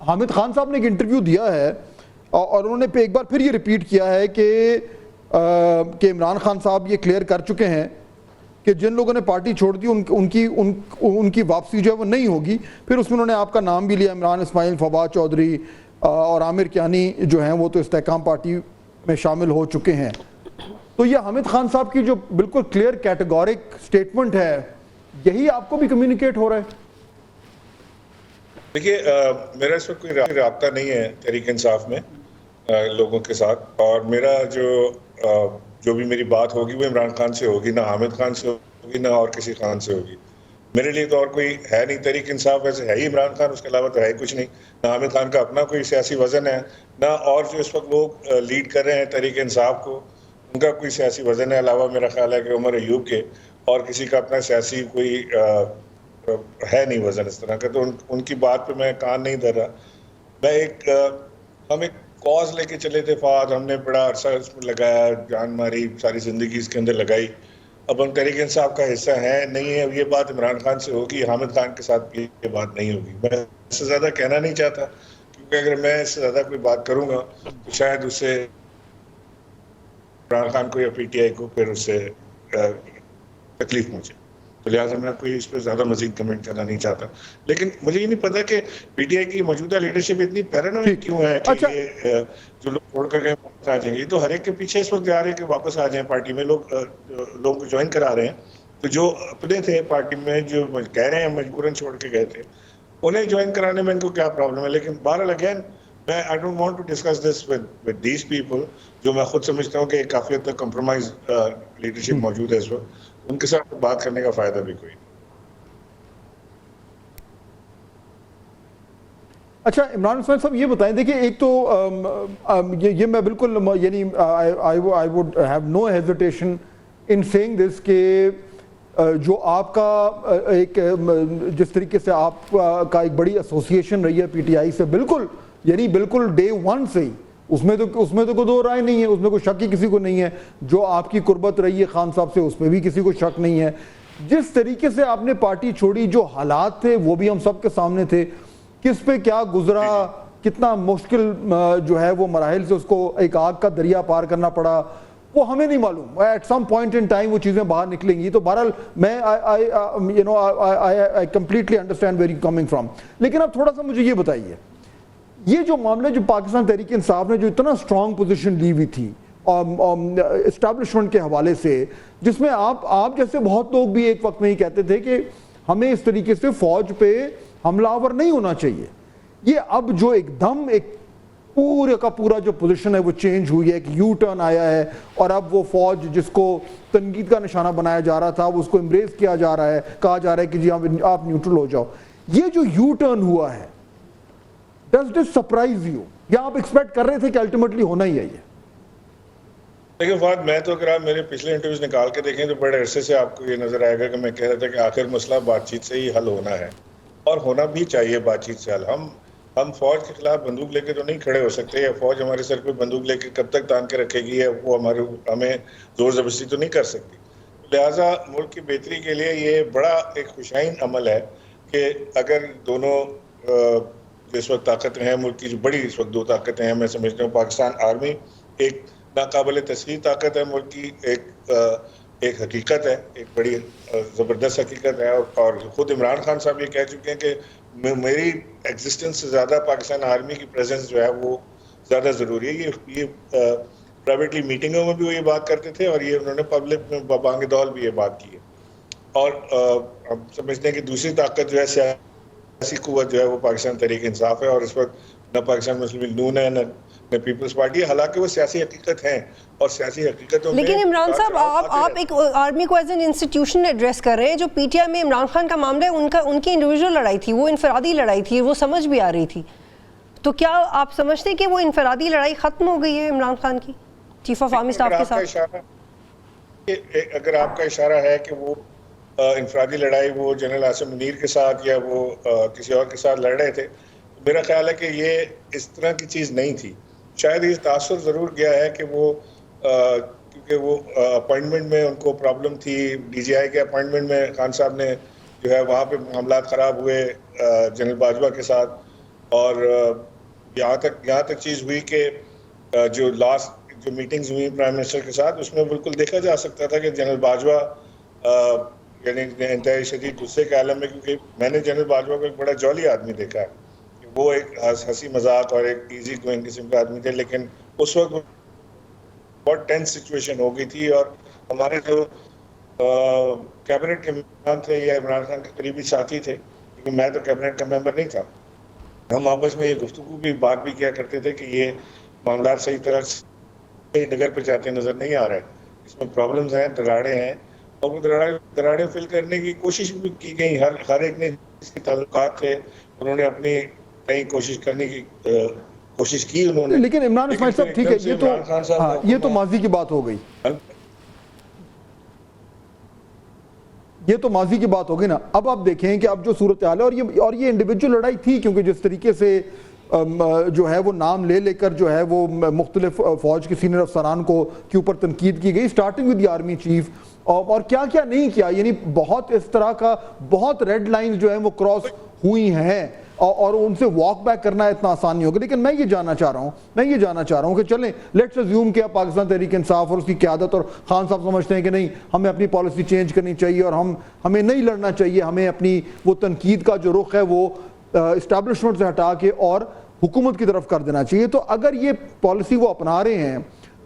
حامد خان صاحب نے ایک انٹرویو دیا ہے اور انہوں نے ایک بار پھر یہ ریپیٹ کیا ہے کہ عمران خان صاحب یہ کلیئر کر چکے ہیں کہ جن لوگوں نے پارٹی چھوڑ دی ان کی واپسی جو ہے وہ نہیں ہوگی. پھر اس میں انہوں نے آپ کا نام بھی لیا, عمران اسماعیل, فواد چودھری اور عامر کیانی جو ہیں وہ تو استحکام پارٹی میں شامل ہو چکے ہیں. تو یہ حامد خان صاحب کی جو بالکل کلیئر کیٹیگورک سٹیٹمنٹ ہے, یہی آپ کو بھی کمیونیکیٹ ہو رہا ہے؟ دیکھیے, میرا اس وقت کوئی رابطہ نہیں ہے تحریک انصاف میں لوگوں کے ساتھ, اور میرا جو بھی میری بات ہوگی وہ عمران خان سے ہوگی, نہ حامد خان سے ہوگی نہ اور کسی خان سے ہوگی. میرے لیے تو اور کوئی ہے نہیں. تحریک انصاف ویسے ہے ہی عمران خان, اس کے علاوہ تو ہے کچھ نہیں. نہ حامد خان کا اپنا کوئی سیاسی وزن ہے, نہ اور جو اس وقت لوگ لیڈ کر رہے ہیں تحریک انصاف کو ان کا کوئی سیاسی وزن ہے. علاوہ میرا خیال ہے کہ عمر ایوب کے اور کسی کا اپنا سیاسی کوئی ہے نہیں وزن اس طرح کا, تو ان کی بات پہ میں کان نہیں دھر رہا. ہم ایک کاز لے کے چلے تھے فہد, ہم نے بڑا عرصہ اس میں لگایا, جان ماری, ساری زندگی اس کے اندر لگائی. اب ہم تحریک انصاف کا حصہ ہیں نہیں ہے, یہ بات عمران خان سے ہوگی, حامد خان کے ساتھ بھی یہ بات نہیں ہوگی. میں اس سے زیادہ کہنا نہیں چاہتا, کیونکہ اگر میں اس سے زیادہ کوئی بات کروں گا تو شاید اس سے عمران خان کو یا پی ٹی آئی کو پھر اس سے تکلیف پہنچے. تو لہٰذا میں کوئی اس پہ زیادہ مزید کمنٹ کرنا نہیں چاہتا. لیکن مجھے یہ نہیں پتا کہ پی ٹی آئی کی موجودہ لیڈرشپ اتنی پیرانوئڈ کیوں ہے کہ یہ جو لوگ چھوڑ کر گئے واپس آ جائیں گے. تو ہر ایک کے پیچھے اس وقت جا رہے ہیں کہ واپس آ جائیں پارٹی میں. لوگ کو جوائن کرا رہے ہیں, تو جو اپنے تھے پارٹی میں جو کہہ رہے ہیں مجبوراً چھوڑ کے گئے تھے, انہیں جوائن کرانے میں ان کو کیا پرابلم ہے. لیکن بہرحال اگین میں I don't want to discuss this with these people, جو میں خود سمجھتا ہوں کہ کافی حد تک کمپرومائز لیڈرشپ موجود ہے اس وقت, ان کے ساتھ بات کرنے کا فائدہ بھی کوئی نہیں. اچھا عمران اسماعیل صاحب یہ بتائیں, دیکھیں ایک تو یہ میں بالکل یعنی I would have no hesitation in saying this کہ جو آپ کا ایک جس طریقے سے آپ کا ایک بڑی ایسوسیشن رہی ہے پی ٹی آئی سے, بالکل یعنی بالکل ڈے ون سے ہی, اس میں تو کوئی دو رائے نہیں ہے, اس میں کوئی شک ہی کسی کو نہیں ہے. جو آپ کی قربت رہی ہے خان صاحب سے اس میں بھی کسی کو شک نہیں ہے. جس طریقے سے آپ نے پارٹی چھوڑی, جو حالات تھے وہ بھی ہم سب کے سامنے تھے, کس پہ کیا گزرا, کتنا مشکل جو ہے وہ مراحل سے اس کو ایک آگ کا دریا پار کرنا پڑا, وہ ہمیں نہیں معلوم. At some point in time وہ چیزیں باہر نکلیں گی. تو بہرحال میں I completely understand where you're coming from. لیکن اب تھوڑا سا مجھے یہ بتائیے, یہ جو معاملہ جو پاکستان تحریک انصاف نے جو اتنا سٹرونگ پوزیشن لی ہوئی تھی اسٹیبلشمنٹ کے حوالے سے, جس میں آپ جیسے بہت لوگ بھی ایک وقت میں ہی کہتے تھے کہ ہمیں اس طریقے سے فوج پہ حملہ آور نہیں ہونا چاہیے, یہ اب جو ایک دم ایک پورے کا پورا جو پوزیشن ہے وہ چینج ہوئی ہے, ایک یو ٹرن آیا ہے, اور اب وہ فوج جس کو تنقید کا نشانہ بنایا جا رہا تھا وہ اس کو امبریس کیا جا رہا ہے, کہا جا رہا ہے کہ جی آپ نیوٹرل ہو جاؤ. یہ جو یو ٹرن ہوا ہے, does this surprise you, یا آپ ایکسپیکٹ کر رہے تھے کہ الٹیمیٹلی ہونا ہی ہے یہ؟ دیکھیں فہد, میں تو اگر آپ میرے پچھلے انٹرویوز نکال کے دیکھیں تو بڑے عرصے سے آپ کو یہ نظر آئے گا کہ میں کہہ رہا تھا کہ آخر مسئلہ بات چیت سے ہی حل ہونا ہے, اور ہونا بھی چاہیے بات چیت سے حل. ہم فوج کے خلاف بندوق لے کے تو نہیں کھڑے ہو سکتے, یا فوج ہمارے سر پہ بندوق لے کے کب تک تان کے رکھے گی, وہ ہمیں زور زبردستی تو نہیں کر سکتی. لہٰذا ملک کی بہتری کے لیے یہ بڑا ایک خوشائن عمل ہے کہ اگر دونوں اس وقت طاقتیں ہیں ملک کی, جو بڑی اس وقت دو طاقتیں ہیں میں سمجھتا ہوں, پاکستان آرمی ایک ناقابل تصحیح طاقت ہے ملک کی, ایک حقیقت ہے, ایک بڑی زبردست حقیقت ہے, اور خود عمران خان صاحب یہ کہہ چکے ہیں کہ میری ایگزسٹنس سے زیادہ پاکستان آرمی کی پریزنس جو ہے وہ زیادہ ضروری ہے. یہ پرائیویٹلی میٹنگوں میں بھی وہ یہ بات کرتے تھے, اور یہ انہوں نے پبلک میں بانگ دول بھی یہ بات کی ہے. اور ہم سمجھتے ہیں کہ دوسری طاقت جو ہے سیاسی قوت جو ہے وہ پاکستان تحریک انصاف ہے, اور اس وقت نہ پاکستان مسلم لیگ نون ہے نہ پیپلز پارٹی ہے, حالانکہ وہ سیاسی حقیقت ہیں, اور سیاسی حقیقتوں میں. لیکن عمران صاحب آپ ایک آرمی کو ایز این انسٹیٹیوشن ایڈریس کر رہے ہیں. جو پی ٹی آئی میں عمران خان کا معاملہ ہے ان کی انڈیویجول لڑائی تھی, وہ انفرادی لڑائی تھی, وہ سمجھ بھی آ رہی تھی. تو کیا آپ سمجھتے ہیں کہ وہ انفرادی لڑائی ختم ہو گئی ہے عمران خان کی چیف آف آرمی اسٹاف کے ساتھ؟ اگر آپ کا اشارہ ہے کہ وہ انفرادی لڑائی وہ جنرل عاصم منیر کے ساتھ یا وہ کسی اور کے ساتھ لڑ رہے تھے, میرا خیال ہے کہ یہ اس طرح کی چیز نہیں تھی. شاید یہ تاثر ضرور گیا ہے کہ وہ کیونکہ وہ اپوائنٹمنٹ میں ان کو پرابلم تھی, ڈی جی آئی کے اپوائنٹمنٹ میں خان صاحب نے جو ہے وہاں پہ معاملات خراب ہوئے جنرل باجوہ کے ساتھ, اور یہاں تک چیز ہوئی کہ جو لاسٹ جو میٹنگز ہوئی پرائم منسٹر کے ساتھ اس میں بالکل دیکھا جا سکتا تھا کہ جنرل باجوہ یعنی انتہائی شدید غصے کے عالم میں، کیونکہ میں نے جنرل باجوہ کو ایک بڑا جولی آدمی دیکھا ہے، وہ ایک ہنسی مذاق اور ایک ایزی گوئنگ قسم کا آدمی تھے، لیکن اس وقت بہت ٹینس سچویشن ہو گئی تھی اور ہمارے جو کیبنٹ کے ممبران تھے یا عمران خان کے قریبی ساتھی تھے، کیونکہ میں تو کیبنٹ کا ممبر نہیں تھا، ہم آپس میں یہ گفتگو بھی بات بھی کیا کرتے تھے کہ یہ معاملات صحیح طرح صحیح ڈگر پہ جاتے نظر نہیں آ رہے، اس میں پرابلمز ہیں، دراڑیں ہیں، اور وہ دراڑیں فل کرنے کی کوشش بھی کی گئی، ہر ایک نے جس کے تعلقات تھے انہوں نے اپنی کہیں کوشش کرنے کی کوشش کی انہوں نے. لیکن عمران اسماعیل صاحب ٹھیک ہے، یہ تو ماضی کی بات ہو گئی، یہ تو ماضی کی بات ہوگی نا. اب آپ دیکھیں کہ اب جو صورتحال ہے اور یہ انڈیویجول لڑائی تھی، کیونکہ جس طریقے سے جو ہے وہ نام لے کر جو ہے وہ مختلف فوج کے سینئر افسران کے اوپر تنقید کی گئی، starting with the army chief, اور کیا کیا نہیں کیا، یعنی بہت اس طرح کا بہت ریڈ لائنز جو ہیں وہ کراس ہوئی ہیں اور ان سے واک بیک کرنا اتنا آسان نہیں ہوگا. لیکن میں یہ جاننا چاہ رہا ہوں کہ چلیں لیٹس اسیوم کہ پاکستان تحریک انصاف اور اس کی قیادت اور خان صاحب سمجھتے ہیں کہ نہیں، ہمیں اپنی پالیسی چینج کرنی چاہیے اور ہمیں نہیں لڑنا چاہیے، ہمیں اپنی وہ تنقید کا جو رخ ہے وہ اسٹیبلشمنٹ سے ہٹا کے اور حکومت کی طرف کر دینا چاہیے. تو اگر یہ پالیسی وہ اپنا رہے ہیں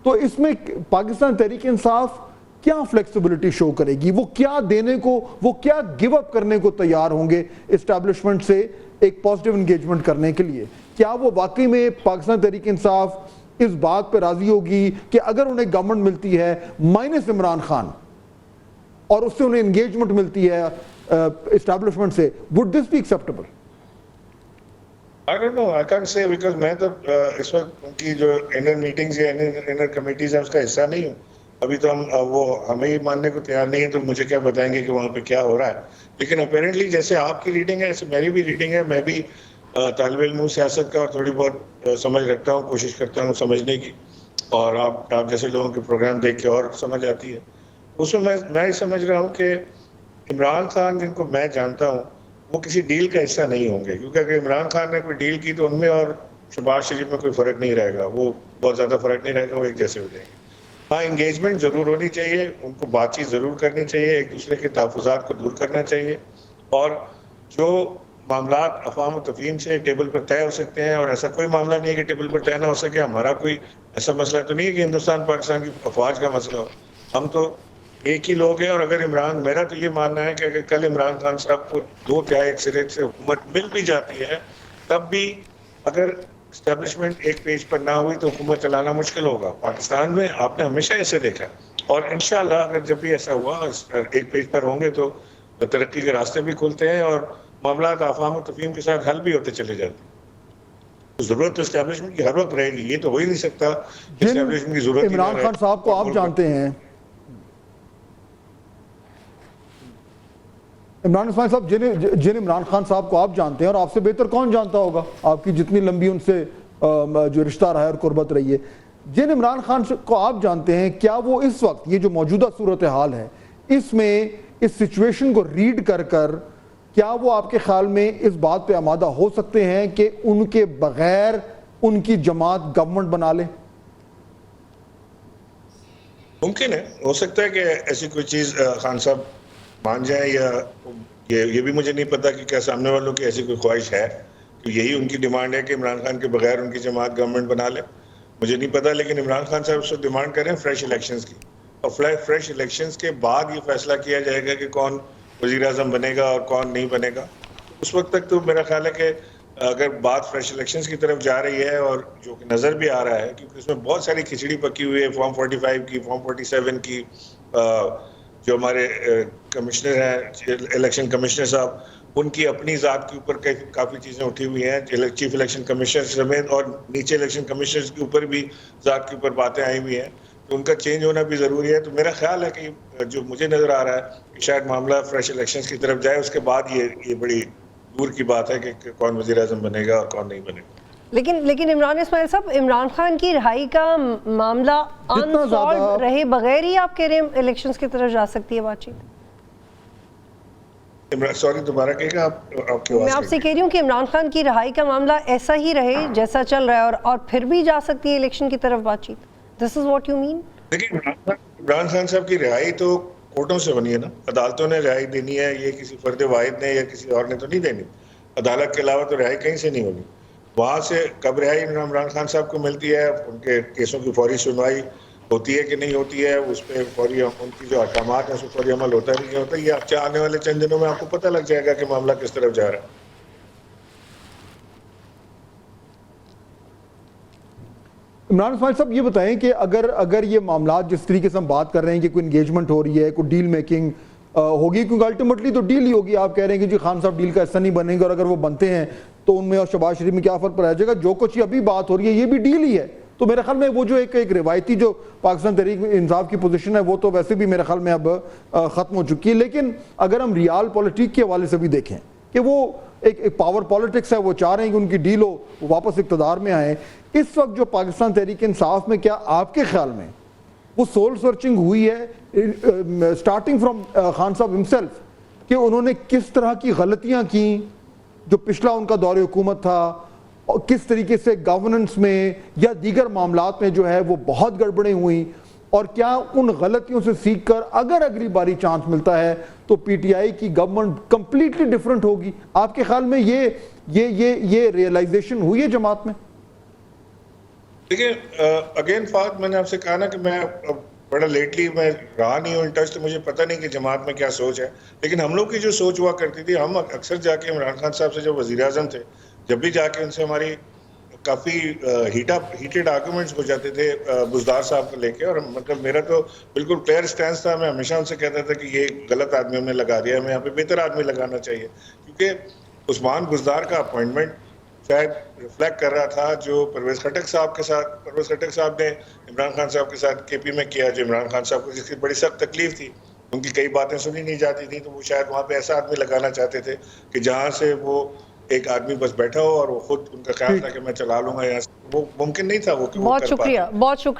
تو اس میں پاکستان تحریک انصاف کیا فلیکسیبلٹی شو کرے گی، وہ کیا دینے کو، وہ کیا گیو اپ کرنے کو تیار ہوں گے اسٹیبلشمنٹ سے ایک پازیٹیو انگیجمنٹ کرنے کے لیے؟ کیا وہ واقعی میں پاکستان تحریک انصاف اس بات پہ راضی ہوگی کہ اگر انہیں گورنمنٹ ملتی ہے مائنس عمران خان اور اس سے انہیں انگیجمنٹ ملتی ہے اسٹیبلشمنٹ سے، would this be acceptable? I don't know, I can't say because میں تو اس وقت ان کی جو انر میٹنگز یا انر کمیٹیز ہیں اس کا حصہ نہیں ہوں. ابھی تو وہ ہمیں ہی ماننے کو تیار نہیں ہے، تو مجھے کیا بتائیں گے کہ وہاں پہ کیا ہو رہا ہے. لیکن اپیرنٹلی جیسے آپ کی ریڈنگ ہے ایسے میری بھی ریڈنگ ہے، میں بھی طالب علم ہوں سیاست کا اور تھوڑی بہت سمجھ رکھتا ہوں، کوشش کرتا ہوں سمجھنے کی، اور آپ جیسے لوگوں کے پروگرام دیکھ کے اور سمجھ آتی ہے. اس میں میں سمجھ رہا ہوں کہ عمران خان جن کو میں جانتا ہوں وہ کسی ڈیل کا حصہ نہیں ہوں گے، کیونکہ اگر عمران خان نے کوئی ڈیل کی تو ان میں اور شہباز شریف میں کوئی فرق نہیں رہے گا، وہ بہت زیادہ فرق نہیں رہے گا، وہ ایک جیسے ہو جائیں گے. ہاں انگیجمنٹ ضرور ہونی چاہیے، ان کو بات چیت ضرور کرنی چاہیے، ایک دوسرے کے تحفظات کو دور کرنا چاہیے، اور جو معاملات افہام و تفہیم سے ٹیبل پر طے ہو سکتے ہیں، اور ایسا کوئی معاملہ نہیں ہے کہ ٹیبل پر طے نہ ہو سکے. ہمارا کوئی ایسا مسئلہ تو نہیں ہے کہ ہندوستان پاکستان کی افواج کا مسئلہ ہو، ہم تو ایک ہی لوگ ہیں. اور اگر میرا تو یہ ماننا ہے کہ اگر کل عمران خان صاحب کو 2/3 ایک سرے سے حکومت مل بھی جاتی ہے، تب بھی اگر اسٹیبلشمنٹ ایک پیج پر نہ ہوئی تو حکومت چلانا مشکل ہوگا. پاکستان میں آپ نے ہمیشہ ایسے دیکھا، اور انشاءاللہ اگر جب بھی ایسا ہوا ایک پیج پر ہوں گے تو ترقی کے راستے بھی کھلتے ہیں اور معاملات افہام و تفہیم کے ساتھ حل بھی ہوتے چلے جاتے ہیں. ضرورت تو اسٹیبلشمنٹ کی ہر وقت رہے گی، یہ تو ہو ہی نہیں سکتا کہ اسٹیبلشمنٹ کی ضرورت. عمران خان صاحب کو آپ جانتے ہیں، عمران اسماعیل صاحب جن عمران خان صاحب کو آپ جانتے ہیں، اور آپ سے بہتر کون جانتا ہوگا، آپ کی جتنی لمبی ان سے جو رشتہ رہا ہے اور قربت رہی ہے، جن عمران خان کو آپ جانتے ہیں، کیا وہ اس وقت یہ جو موجودہ صورتحال ہے اس میں اس سچویشن کو ریڈ کر کیا وہ آپ کے خیال میں اس بات پہ آمادہ ہو سکتے ہیں کہ ان کے بغیر ان کی جماعت گورنمنٹ بنا لے؟ ممکن ہے، ہو سکتا ہے کہ ایسی کوئی چیز خان صاحب مان جائیں، یا یہ بھی مجھے نہیں پتا کہ کیا سامنے والوں کی ایسی کوئی خواہش ہے کہ یہی ان کی ڈیمانڈ ہے کہ عمران خان کے بغیر ان کی جماعت گورنمنٹ بنا لے. مجھے نہیں پتا، لیکن عمران خان صاحب اس کو ڈیمانڈ کریں فریش الیکشنز کی، اور فریش الیکشنز کے بعد یہ فیصلہ کیا جائے گا کہ کون وزیر اعظم بنے گا اور کون نہیں بنے گا. اس وقت تک تو میرا خیال ہے کہ اگر بات فریش الیکشنز کی طرف جا رہی ہے، اور جو کہ نظر بھی آ رہا ہے کیونکہ اس میں بہت ساری کھچڑی پکی ہوئی ہے، فارم 45 کی، فارم 47 کی، جو ہمارے کمشنر ہیں الیکشن کمشنر صاحب، ان کی اپنی ذات کے اوپر کافی چیزیں اٹھی ہوئی ہیں، چیف الیکشن کمشنر سمیت، اور نیچے الیکشن کمشنر کے اوپر بھی ذات کے اوپر باتیں آئی ہوئی ہیں، تو ان کا چینج ہونا بھی ضروری ہے. تو میرا خیال ہے کہ جو مجھے نظر آ رہا ہے کہ شاید معاملہ فریش الیکشنز کی طرف جائے، اس کے بعد یہ بڑی دور کی بات ہے کہ کون وزیر اعظم بنے گا اور کون نہیں بنے گا. لیکن عمران اسماعیل صاحب، عمران خان کی رہائی کا معاملہ انسالوڈ رہے بغیر ہی آپ کہہ رہے ہیں الیکشنز کی طرف جا سکتی ہے بات چیت؟ سوری دوبارہ کہے گا آپ کی میں آواز آپ سے کہہ رہی ہوں کہ عمران خان کی رہائی کا معاملہ ایسا ہی رہے جیسا چل رہا ہے اور پھر بھی جا سکتی ہے الیکشن کی طرف بات چیت. دس از واٹ یو مین؟ دیکھیں عمران خان صاحب کی رہائی تو کورٹوں سے بنی ہے نا, عدالتوں نے رہائی دینی ہے, یہ کسی فرد واحد نے یا کسی اور نے تو نہیں دینی. عدالت کے علاوہ تو رہائی کہیں سے نہیں ہوگی. وہاں سے کب رہائی عمران خان صاحب کو ملتی ہے, ان کے کیسوں کی فوری سنوائی ہوتی ہے کہ نہیں ہوتی ہے, اس پہ فوری ان کی جو احکامات ہیں اس پہ فوری عمل ہوتا ہے نہیں ہوتا, یہ آنے والے چند دنوں میں آپ کو پتہ لگ جائے گا کہ معاملہ کس طرف جا رہا ہے. عمران اسماعیل صاحب یہ بتائیں کہ اگر یہ معاملات جس طریقے سے ہم بات کر رہے ہیں کہ کوئی انگیجمنٹ ہو رہی ہے, کوئی ڈیل میکنگ ہوگی, کیونکہ الٹیمیٹلی تو ڈیل ہی ہوگی. آپ کہہ رہے ہیں کہ جی خان صاحب ڈیل کا حصہ نہیں بنیں گے, اور اگر وہ بنتے ہیں تو ان میں اور شہباز شریف میں کیا فرق پڑ جائے گا. جو کچھ یہ ابھی بات ہو رہی ہے یہ بھی ڈیل ہی ہے. تو میرے خیال میں وہ جو ایک روایتی جو پاکستان تحریک انصاف کی پوزیشن ہے وہ تو ویسے بھی میرے خیال میں اب ختم ہو چکی ہے. لیکن اگر ہم ریال پولیٹک کے حوالے سے بھی دیکھیں کہ وہ ایک پاور پالیٹکس ہے, وہ چاہ رہے ہیں کہ ان کی ڈیل ہو, وہ واپس اقتدار میں آئیں. اس وقت جو پاکستان تحریک انصاف میں, کیا آپ کے خیال میں وہ سول سرچنگ ہوئی ہے سٹارٹنگ فرام خان صاحب ہمسیلف کہ انہوں نے کس طرح کی غلطیاں کی جو پچھلا ان کا دور حکومت تھا, اور کس طریقے سے گورننس میں یا دیگر معاملات میں جو ہے وہ بہت گڑبڑیں ہوئیں, اور کیا ان غلطیوں سے سیکھ کر اگر اگلی باری چانس ملتا ہے تو پی ٹی آئی کی گورنمنٹ کمپلیٹلی ڈیفرنٹ ہوگی؟ آپ کے خیال میں یہ ریئلائزیشن ہوئی ہے جماعت میں؟ دیکھیں اگین فات میں نے آپ سے کہا نا کہ میں بڑا لیٹلی میں رہا نہیں ہوں ان ٹچ, تو مجھے پتہ نہیں کہ جماعت میں کیا سوچ ہے. لیکن ہم لوگ کی جو سوچ ہوا کرتی تھی, ہم اکثر جا کے عمران خان صاحب سے جو وزیر اعظم تھے, جب بھی جا کے ان سے ہماری کافی ہیٹڈ آرگومنٹس ہو جاتے تھے بزدار صاحب کو لے کے, اور مطلب میرا تو بالکل کلیئر سٹینس تھا. میں ہمیشہ ان سے کہتا تھا کہ یہ غلط آدمی ہم نے لگا دیا, ہمیں یہاں پہ بہتر آدمی لگانا چاہیے. کیونکہ عثمان بزدار کا اپوائنٹمنٹ شاید ریفلیکٹ کر رہا تھا جو پرویز خٹک صاحب کے ساتھ, پرویز خٹک صاحب نے عمران خان صاحب کے ساتھ کے پی میں کیا, جو عمران خان صاحب کو جس کی بڑی سخت تکلیف تھی, ان کی کئی باتیں سنی نہیں جاتی تھیں, تو وہ شاید وہاں پہ ایسا آدمی لگانا چاہتے تھے کہ جہاں سے وہ ایک آدمی بس بیٹھا ہو اور وہ خود ان کا خیال تھا کہ میں چلا لوں گا یہاں سے. وہ ممکن نہیں تھا وہ کہ وہ بہت کر پاتے. شکریہ, بہت شکریہ.